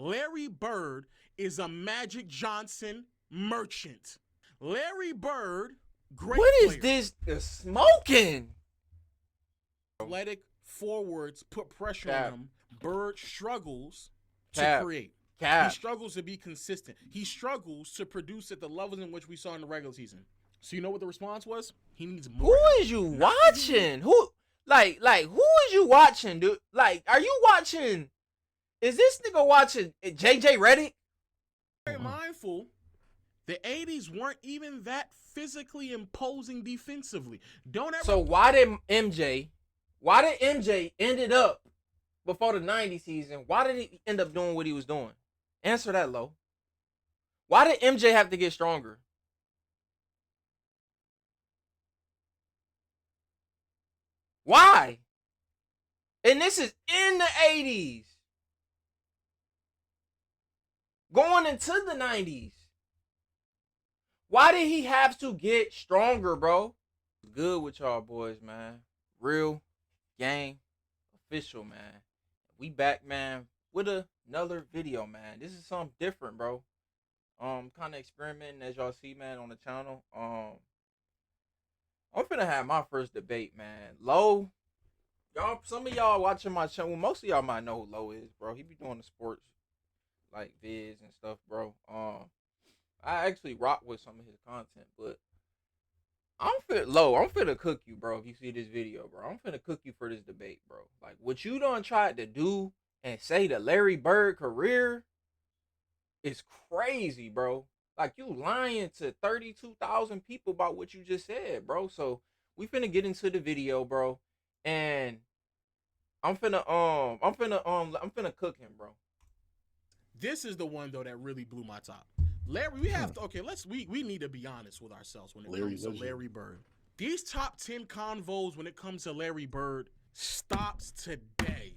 Larry Bird is a Magic Johnson merchant. Larry Bird, great What player. is this smoking? Athletic forwards put pressure Cap. on him. Bird struggles Cap. to create. Cap. He struggles to be consistent. He struggles to produce at the levels in which we saw in the regular season. So you know what the response was? He needs more. Who is you watching? Who like who is you watching, dude? Like, are you watching? Is this nigga watching JJ Redick? Very mindful. The 80s weren't even that physically imposing defensively. Don't ever. So why did MJ ended up before the 90s season? Why did he end up doing what he was doing? Answer that, Lo. Why did MJ have to get stronger? Why? And this is in the 80s. Going into the 90s. Why did he have to get stronger, bro? Good with y'all boys, man. Real Game Official, man. We back, man, with another video, man. This is something different, bro. Kind of experimenting, as y'all see, man, on the channel. I'm finna have my first debate, man. Lo, y'all, some of y'all watching my channel, most of y'all might know who Lo is, bro. He be doing the sports, like, vids and stuff, bro. I actually rock with some of his content, but I'm finna cook you, bro, if you see this video, bro. I'm finna cook you for this debate, bro. Like, what you done tried to do and say the Larry Bird career is crazy, bro. Like, you lying to 32,000 people about what you just said, bro. So we finna get into the video, bro, and I'm finna cook him, bro. This is the one though that really blew my top. Larry, we have to, okay, we need to be honest with ourselves when it comes to Larry Bird. These top 10 convos when it comes to Larry Bird stops today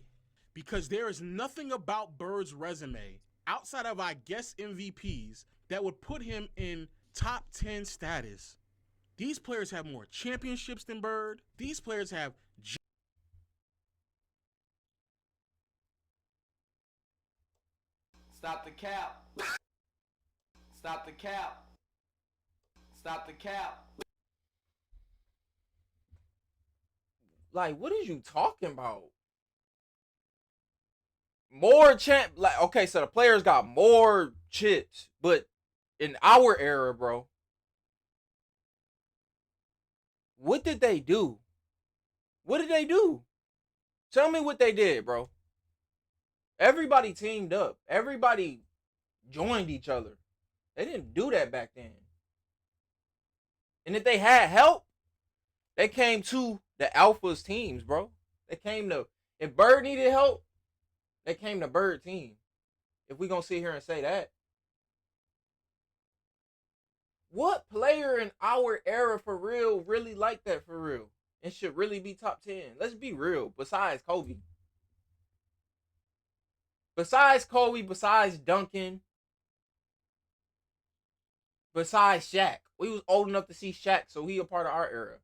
because there is nothing about Bird's resume outside of, I guess, MVPs that would put him in top 10 status. These players have more championships than Bird. These players have Stop the cap. Stop the cap. Stop the cap. Like, what is you talking about? More champ, like, okay, so the players got more chips, but in our era, bro, what did they do? What did they do? Tell me what they did, bro. Everybody teamed up. Everybody joined each other. They didn't do that back then. And if they had help, they came to the Alphas teams, bro. They came to, if Bird needed help, they came to Bird team. If we gonna sit here and say that. What player in our era for real really like that for real? And should really be top 10? Let's be real. Besides Kobe. Besides Kobe, besides Duncan, besides Shaq. We was old enough to see Shaq, so he a part of our era.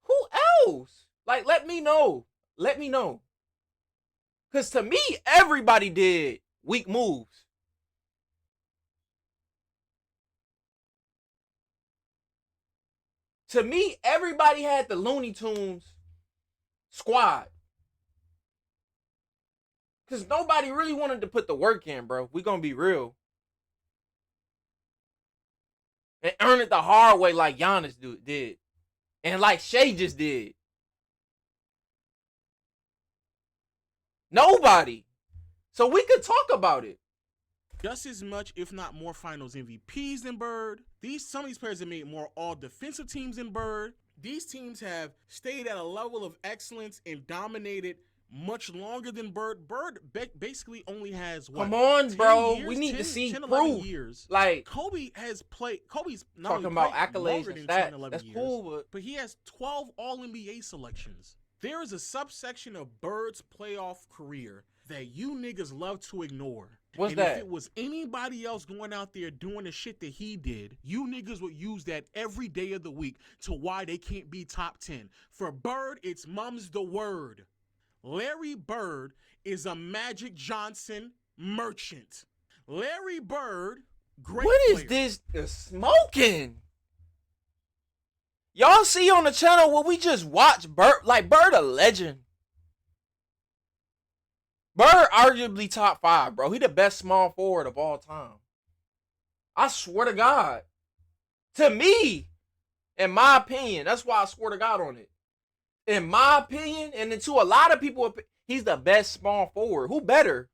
Who else? Like, let me know. Let me know. Because to me, everybody did weak moves. To me, everybody had the Looney Tunes squad. Because nobody really wanted to put the work in, bro. We gonna be real. And earn it the hard way like Giannis did. And like Shea just did. Nobody. So we could talk about it. just as much, if not more, finals MVPs than Bird. Some of these players have made more all-defensive teams than Bird. These teams have stayed at a level of excellence and dominated much longer than Bird. Bird basically only has what? Come on, bro. Years? We need 10, to see 10, proof. Years. Like, Kobe has played. Kobe's not talking only about played accolades longer and than 10, stats. 11 That's years, cool, but he has 12 All-NBA selections. There is a subsection of Bird's playoff career that you niggas love to ignore. What's and that? if it was anybody else going out there doing the shit that he did, you niggas would use that every day of the week to why they can't be top 10. For Bird, it's mum's the word. Larry Bird is a Magic Johnson merchant. Larry Bird, great What player. is this smoking? Y'all see on the channel what we just watched? Bird, like Bird a legend. Bird arguably top 5, bro. He the best small forward of all time. I swear to God. To me, in my opinion, that's why I swear to God on it. In my opinion, and then to a lot of people, he's the best small forward. Who better?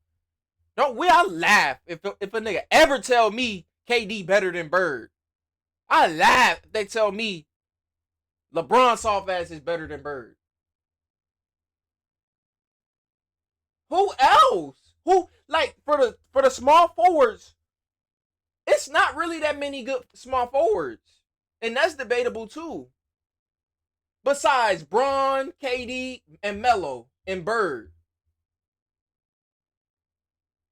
I laugh if a nigga ever tell me KD better than Bird. I laugh if they tell me LeBron soft ass is better than Bird. Who else? Who, like, for the small forwards, it's not really that many good small forwards. And that's debatable too. Besides Bron, KD, and Melo, and Bird.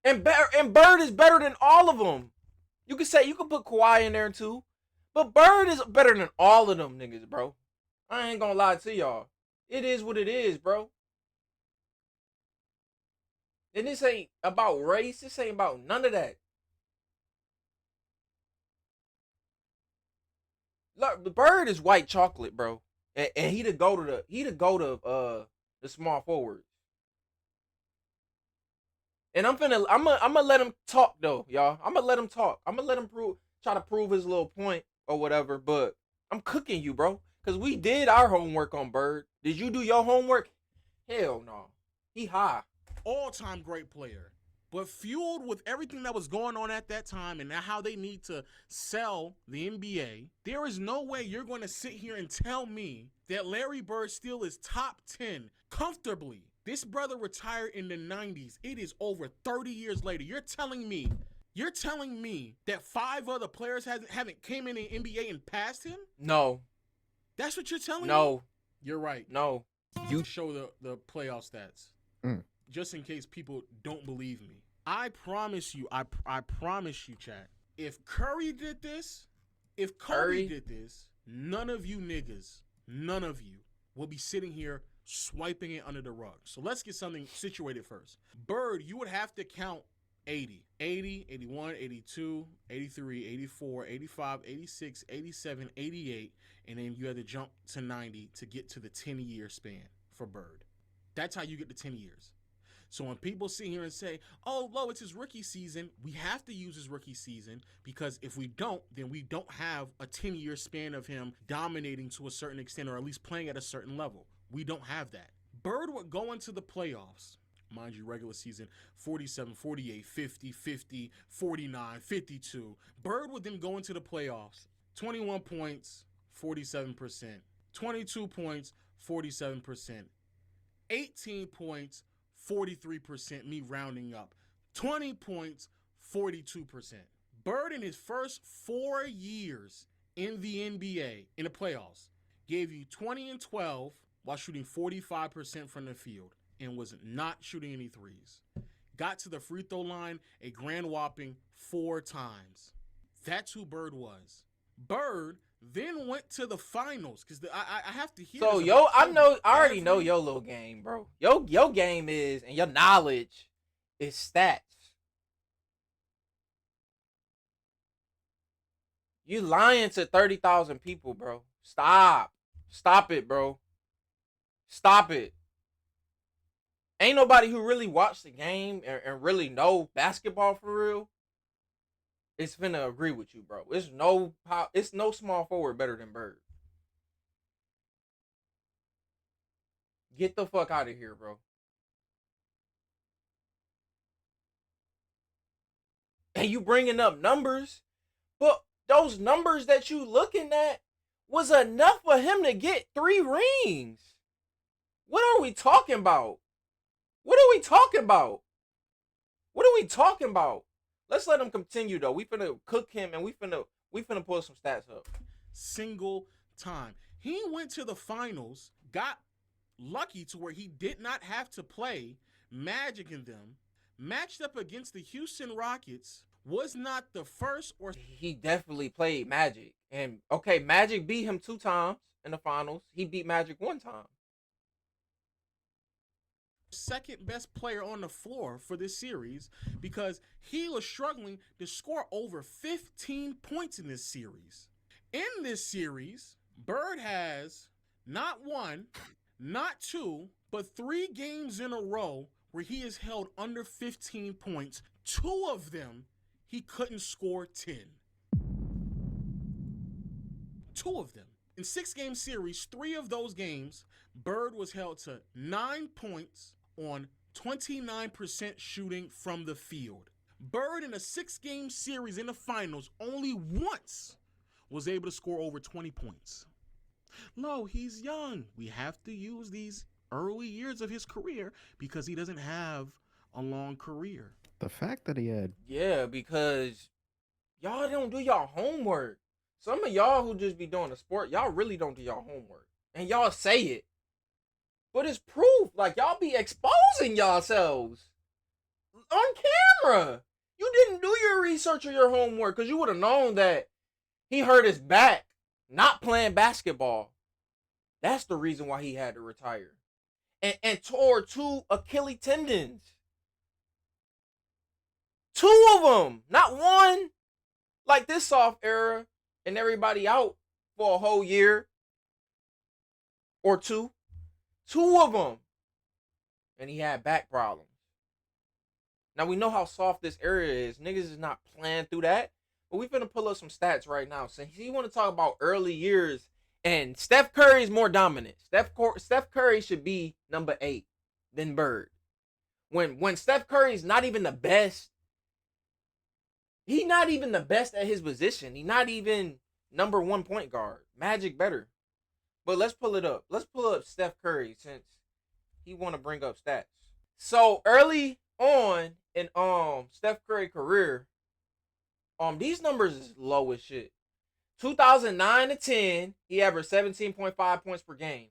And Bird is better than all of them. You can put Kawhi in there too. But Bird is better than all of them niggas, bro. I ain't gonna lie to y'all. It is what it is, bro. And this ain't about race. This ain't about none of that. Look, the Bird is white chocolate, bro. And he to go to the small forwards. And I'm gonna let him talk though, y'all. I'm gonna let him talk. I'm gonna let him try to prove his little point or whatever. But I'm cooking you, bro, because we did our homework on Bird. Did you do your homework? Hell no. He high. All-time great player, but fueled with everything that was going on at that time and how they need to sell the NBA, there is no way you're going to sit here and tell me that Larry Bird still is top 10 comfortably. This brother retired in the 90s. It is over 30 years later. You're telling me that 5 other players haven't came in the NBA and passed him? No. That's what you're telling me? No. You're right. No. You show the playoff stats. Just in case people don't believe me. I promise you, I promise you, chat. If Curry did this, if Kobe did this, none of you niggas, none of you will be sitting here swiping it under the rug. So let's get something situated first. Bird, you would have to count 80, 81, 82, 83, 84, 85, 86, 87, 88, and then you had to jump to 90 to get to the 10-year span for Bird. That's how you get to 10 years. So when people sit here and say, oh, Lo, it's his rookie season, we have to use his rookie season because if we don't, then we don't have a 10-year span of him dominating to a certain extent or at least playing at a certain level. We don't have that. Bird would go into the playoffs, mind you, regular season, 47, 48, 50, 50, 49, 52. Bird would then go into the playoffs, 21 points, 47%, 22 points, 47%, 18 points, 43%, me rounding up. 20 points, 42%. Bird in his first 4 years in the NBA, in the playoffs, gave you 20 and 12 while shooting 45% from the field and was not shooting any threes. Got to the free throw line a grand whopping 4 times. That's who Bird was. Bird then went to the finals because I have to hear. So I already know your little game, bro. Your game is, and your knowledge is stats. You lying to 30,000 people, bro. Stop it, bro. Stop it. Ain't nobody who really watched the game and really know basketball for real. It's finna agree with you, bro. It's no small forward better than Bird. Get the fuck out of here, bro. And you bringing up numbers, but those numbers that you looking at was enough for him to get 3 rings. What are we talking about? What are we talking about? What are we talking about? Let's let him continue though. We finna cook him and we finna pull some stats up. Single time. He went to the finals, got lucky to where he did not have to play Magic in them, matched up against the Houston Rockets, was not the first or... He definitely played Magic. And okay, Magic beat him 2 times in the finals. He beat Magic 1 time. second best player on the floor for this series because he was struggling to score over 15 points in this series. In this series, Bird has not one, not two, but 3 games in a row where he has held under 15 points. 2 of them, he couldn't score 10. 2 of them. In 6-game series, 3 of those games, Bird was held to 9 points on 29% shooting from the field. Bird in a 6-game series in the finals only once was able to score over 20 points. No, he's young. We have to use these early years of his career because he doesn't have a long career. The fact that he had... Yeah, because y'all don't do y'all homework. Some of y'all who just be doing the sport, y'all really don't do y'all homework. And y'all say it. But it's proof. Like, y'all be exposing yourselves on camera. You didn't do your research or your homework because you would have known that he hurt his back not playing basketball. That's the reason why he had to retire. And tore 2 Achilles tendons. 2 of them. Not one. Like this soft era and everybody out for a whole year or 2. 2 of them. And he had back problems. Now we know how soft this area is. Niggas is not playing through that. But we finna pull up some stats right now. So you want to talk about early years. And Steph Curry is more dominant. Steph Curry should be number 8 than Bird. When Steph Curry is not even the best. He's not even the best at his position. He's not even number 1 point guard. Magic better. But let's pull it up. Let's pull up Steph Curry since he want to bring up stats. So early on in Steph Curry career, these numbers is low as shit. 2009 to 10, he averaged 17.5 points per game.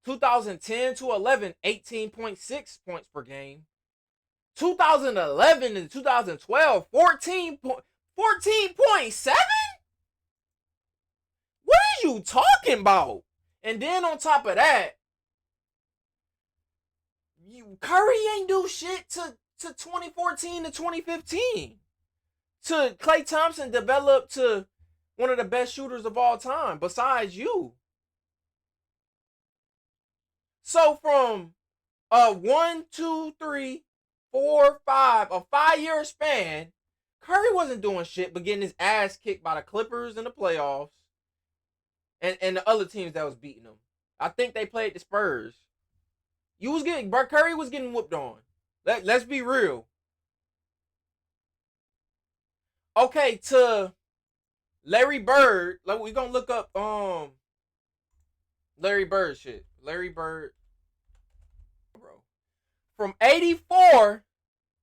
2010 to 11, 18.6 points per game. 2011 and 2012, 14.7? What are you talking about? And then on top of that, Curry ain't do shit to 2014 to 2015. To Klay Thompson developed to one of the best shooters of all time, besides you. So from 1, 2, 3, 4, 5, a 5-year span, Curry wasn't doing shit but getting his ass kicked by the Clippers in the playoffs and the other teams that was beating him. I think they played the Spurs. Curry was getting whooped on. Let's be real. Okay, to Larry Bird, like we gonna look up Larry Bird shit. Larry Bird, bro. From 84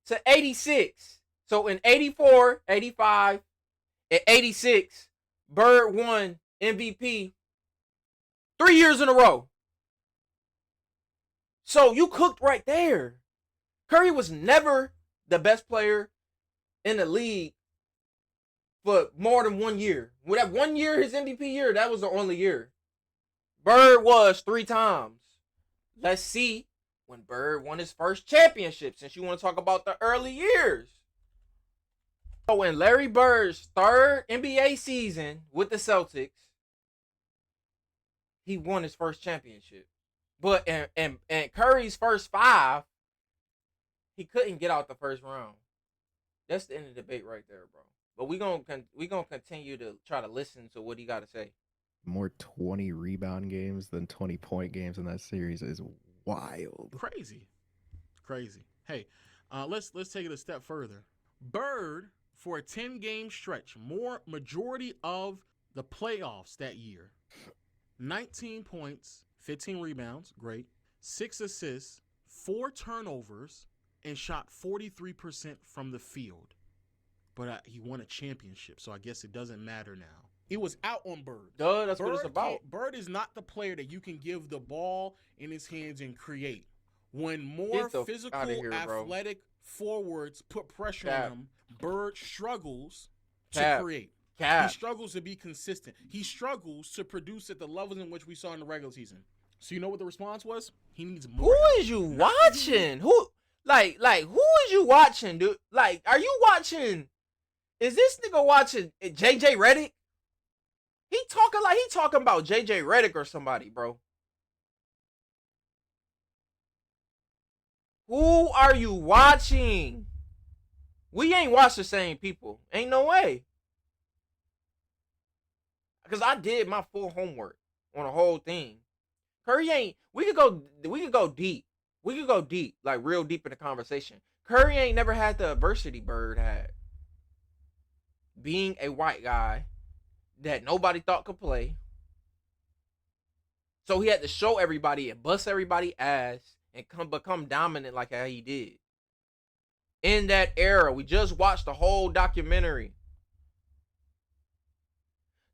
to 86. So in 84, 85, and 86, Bird won MVP 3 years in a row. So you cooked right there. Curry was never the best player in the league for more than 1 year. With that 1 year, his MVP year, that was the only year. Bird was 3 times. Let's see when Bird won his first championship, since you want to talk about the early years. So in Larry Bird's 3rd NBA season with the Celtics, he won his first championship. But and Curry's first 5, he couldn't get out the first round. That's the end of the debate right there, bro. But we gonna continue to try to listen to what he got to say. More 20 rebound games than 20-point games in that series is wild. Crazy. Hey, let's take it a step further. Bird, for a 10-game stretch, majority of the playoffs that year, 19 points, 15 rebounds, great, 6 assists, 4 turnovers, and shot 43% from the field. But he won a championship, so I guess it doesn't matter now. It was out on Bird. Duh, that's what it's about. Bird is not the player that you can give the ball in his hands and create. When more physical, athletic forwards put pressure on him, Bird struggles to create. He struggles to be consistent. He struggles to produce at the levels in which we saw in the regular season. So you know what the response was? He needs more. Who is you watching? Who is you watching, dude? Like, are you watching? Is this nigga watching JJ Redick? He talking about JJ Redick or somebody, bro. Who are you watching? We ain't watched the same people. Ain't no way. Because I did my full homework on the whole thing. Curry ain't. We could go deep. We could go deep, like real deep in the conversation. Curry ain't never had the adversity Bird had. Being a white guy that nobody thought could play. So he had to show everybody and bust everybody ass and become dominant like how he did. In that era, we just watched the whole documentary.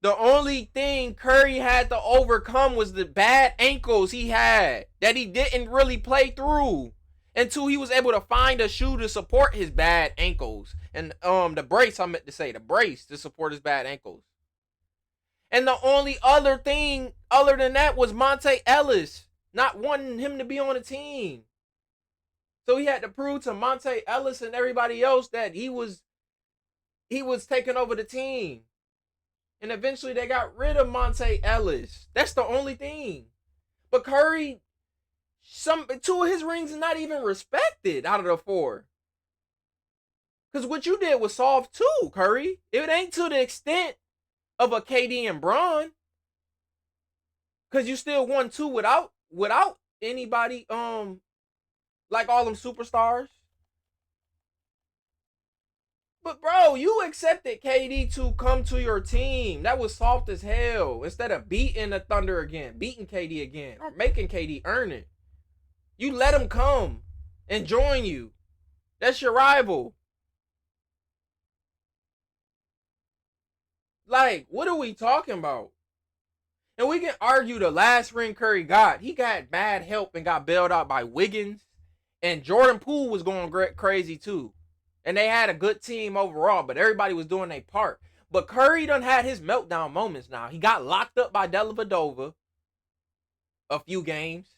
The only thing Curry had to overcome was the bad ankles he had that he didn't really play through until he was able to find a shoe to support his bad ankles. And the brace, I meant to say, the brace to support his bad ankles. And the only other thing other than that was Monte Ellis not wanting him to be on the team. So he had to prove to Monte Ellis and everybody else that he was taking over the team. And eventually they got rid of Monte Ellis. That's the only thing. But Curry, 2 of his rings is not even respected out of the 4. Because what you did was soft too, Curry. It ain't to the extent of a KD and Bron. Because you still won 2 without anybody, like all them superstars. But bro, you accepted KD to come to your team. That was soft as hell. Instead of beating the Thunder again, beating KD again, or making KD earn it. You let him come and join you. That's your rival. Like, what are we talking about? And we can argue the last ring Curry got. He got bad help and got bailed out by Wiggins. And Jordan Poole was going crazy too. And they had a good team overall, but everybody was doing their part. But Curry done had his meltdown moments now. He got locked up by Dellavedova a few games.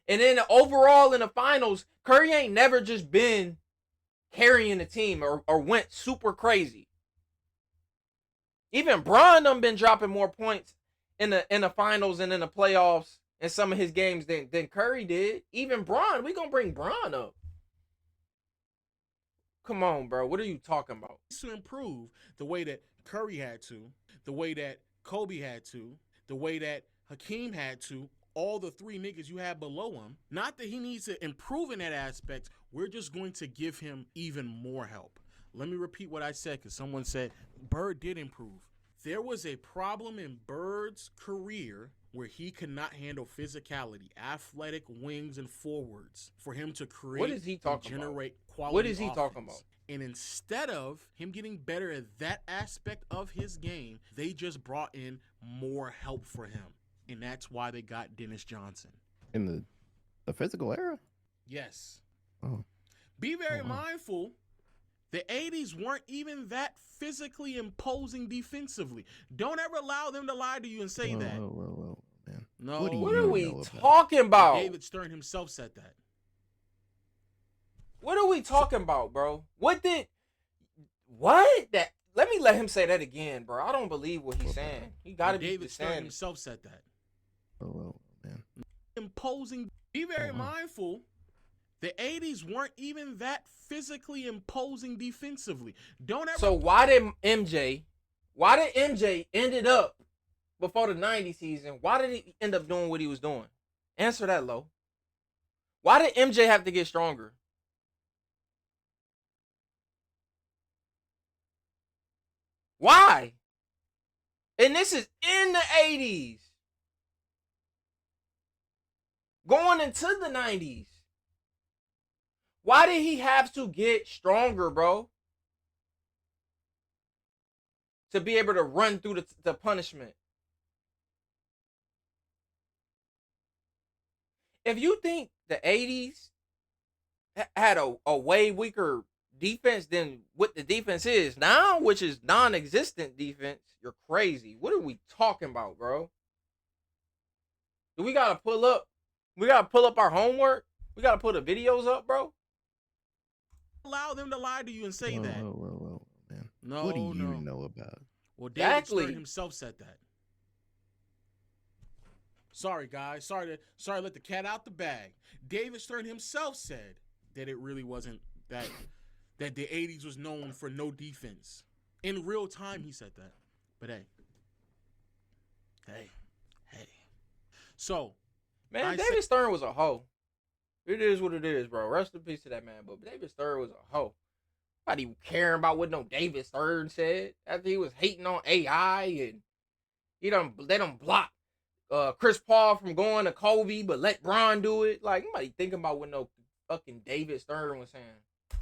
And then overall in the finals, Curry ain't never just been carrying the team or went super crazy. Even Bron done been dropping more points in the finals and in the playoffs in some of his games than Curry did. Even Bron, we gonna bring Bron up. Come on, bro. What are you talking about? To improve the way that Curry had to, the way that Kobe had to, the way that Hakeem had to, all the 3 niggas you had below him. Not that he needs to improve in that aspect. We're just going to give him even more help. Let me repeat what I said, because someone said Bird did improve. There was a problem in Bird's career where he could not handle physicality, athletic wings and forwards for him to create what is he talking and generate about? quality What is he offense. talking about? And instead of him getting better at that aspect of his game, they just brought in more help for him. And that's why they got Dennis Johnson. In the physical era? Yes. Oh. Be very mindful. The 80s weren't even that physically imposing defensively. Don't ever allow them to lie to you and say that. Whoa, man. No. What are we talking about? David Stern himself said that. What are we talking about, bro? What? Let me let him say that again, bro. I don't believe what he's saying. He got to be David Stern saying himself said that. Oh, man. Imposing. Be very mindful. The 80s weren't even that physically imposing defensively. Don't ever. So why did MJ ended up before the 90 season? Why did he end up doing what he was doing? Answer that, Lo. Why did MJ have to get stronger? Why? And this is in the 80s. Going into the 90s. Why did he have to get stronger, bro? To be able to run through the punishment. If you think the 80s had a way weaker defense than what the defense is now, which is non-existent defense, you're crazy. What are we talking about, bro? Do we gotta pull up? We gotta pull up our homework. We gotta put the videos up, bro. Allow them to lie to you and say that. Whoa, man. No, what do you know about? Well, David Exactly. Stern himself said that. Sorry, guys. Sorry to let the cat out the bag. David Stern himself said that it really wasn't that the 80s was known for no defense. In real time, he said that. But hey. So, man, David Stern was a hoe. It is what it is, bro. Rest in peace to that man. But David Stern was a hoe. Nobody even caring about what no David Stern said after he was hating on AI and they done block Chris Paul from going to Kobe, but let Bron do it. Like, nobody thinking about what no fucking David Stern was saying.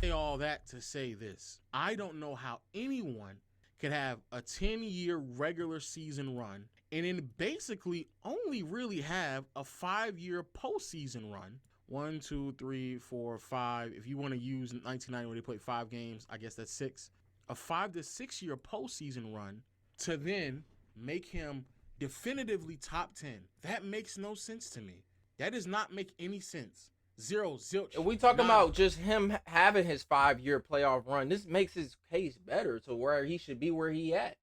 Say all that to say this. I don't know how anyone could have a 10-year regular season run and then basically only really have a 5-year postseason run. 1, 2, 3, 4, 5. If you want to use 1990 when they played 5 games, I guess that's 6. A 5 to 6 year postseason run to then make him definitively top 10. That makes no sense to me. That does not make any sense. Zero, zilch. If we talking about just him having his 5-year playoff run, this makes his case better to where he should be where he at.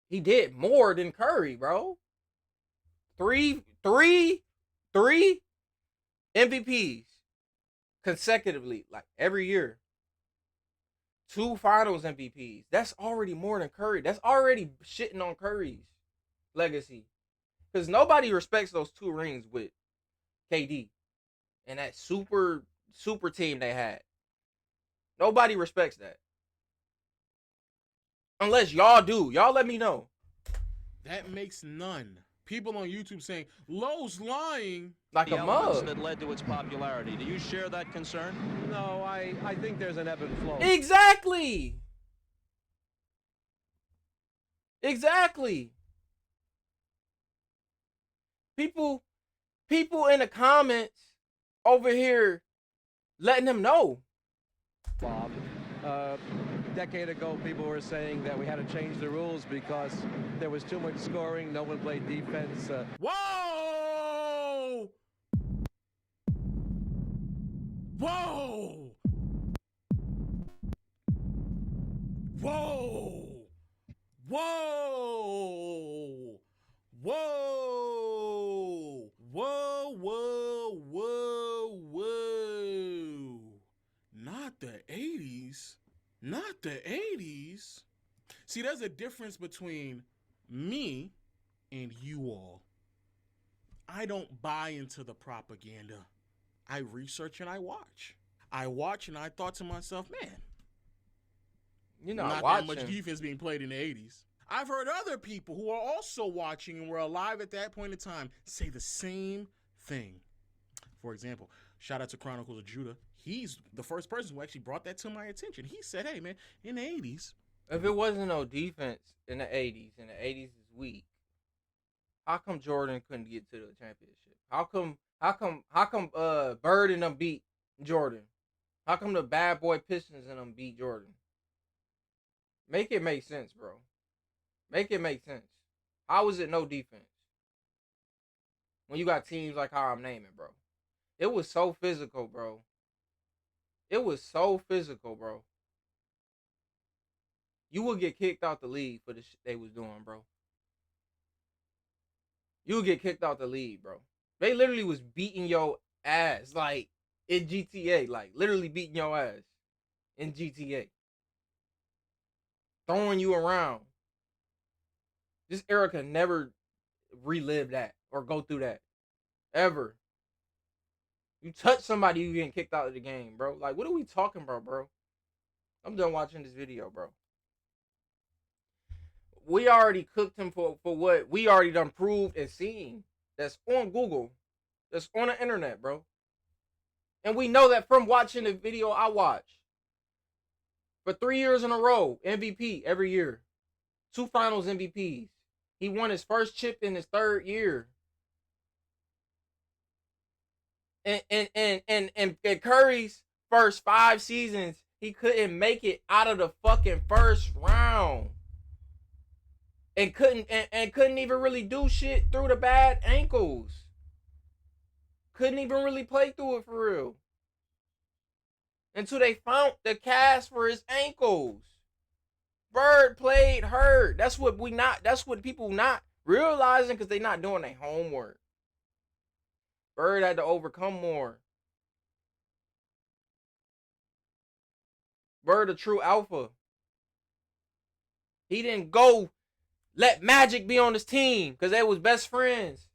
He did more than Curry, bro. Three MVPs consecutively, like every year. 2 finals MVPs. That's already more than Curry. That's already shitting on Curry's legacy. Because nobody respects those 2 rings with KD and that super team they had. Nobody respects that. Unless y'all do. Y'all let me know. That makes none. People on YouTube saying, Lowe's lying. Like a mug. That led to its popularity. Do you share that concern? No, I think there's an ebb and flow. Exactly. People in the comments over here letting them know. Bob, a decade ago, people were saying that we had to change the rules because there was too much scoring. No one played defense. Whoa! Whoa! Whoa! Whoa! Whoa! Whoa! Whoa! Whoa! Whoa! Not the 80s. Not the 80s. See, there's a difference between me and you all. I don't buy into the propaganda. I research and I watch. I watch and I thought to myself, man, You're not that watching. much defense being played in the 80s. I've heard other people who are also watching and were alive at that point in time say the same thing. For example, shout out to Chronicles of Judah. He's the first person who actually brought that to my attention. He said, hey, man, in the 80s. If it wasn't no defense in the 80s, and the 80s is weak, how come Jordan couldn't get to the championship? How come Bird and them beat Jordan? How come the bad boy Pistons and them beat Jordan? Make it make sense, bro. Make it make sense. How is it no defense? When you got teams like how I'm naming, bro. It was so physical, bro. It was so physical, bro. You would get kicked out the league for the shit they was doing, bro. You would get kicked out the league, bro. They literally was beating your ass, like, in GTA. Like, literally beating your ass in GTA. Throwing you around. This era can never relive that or go through that. Ever. You touch somebody, you getting kicked out of the game, bro. Like, what are we talking about, bro? I'm done watching this video, bro. We already cooked him for what we already done proved and seen. That's on Google. That's on the internet, bro. And we know that from watching the video I watched. For 3 years in a row, MVP every year. 2 finals MVPs. He won his first chip in his 3rd year. And Curry's first 5 seasons, he couldn't make it out of the fucking first round. and couldn't even really do shit through the bad ankles. Couldn't even really play through it for real. Until they found the cast for his ankles. Bird played hurt. That's what people not realizing because they not doing their homework. Bird had to overcome more. Bird a true alpha. He didn't go let Magic be on his team because they was best friends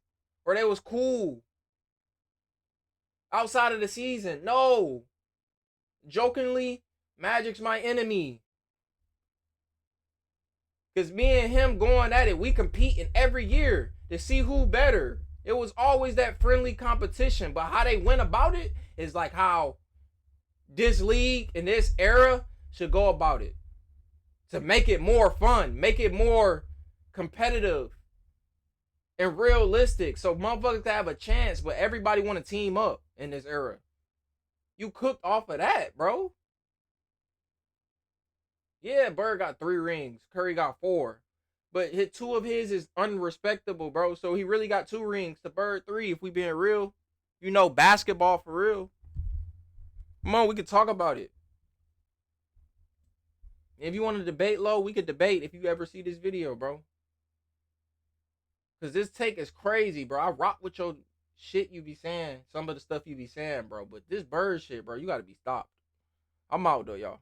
or they was cool outside of the season. No. Jokingly, Magic's my enemy. Because me and him going at it, we competing every year to see who better. It was always that friendly competition. But how they went about it is like how this league and this era should go about it. To make it more fun. Make it more competitive. And realistic. So motherfuckers to have a chance. But everybody want to team up in this era. You cooked off of that, bro. Yeah, Bird got 3 rings. Curry got 4. But 2 of his is unrespectable, bro. So he really got 2 rings to Bird 3 if we being real. You know, basketball for real. Come on, we could talk about it. If you want to debate, Low, we could debate if you ever see this video, bro. Because this take is crazy, bro. I rock with your shit you be saying. Some of the stuff you be saying, bro. But this Bird shit, bro, you got to be stopped. I'm out, though, y'all.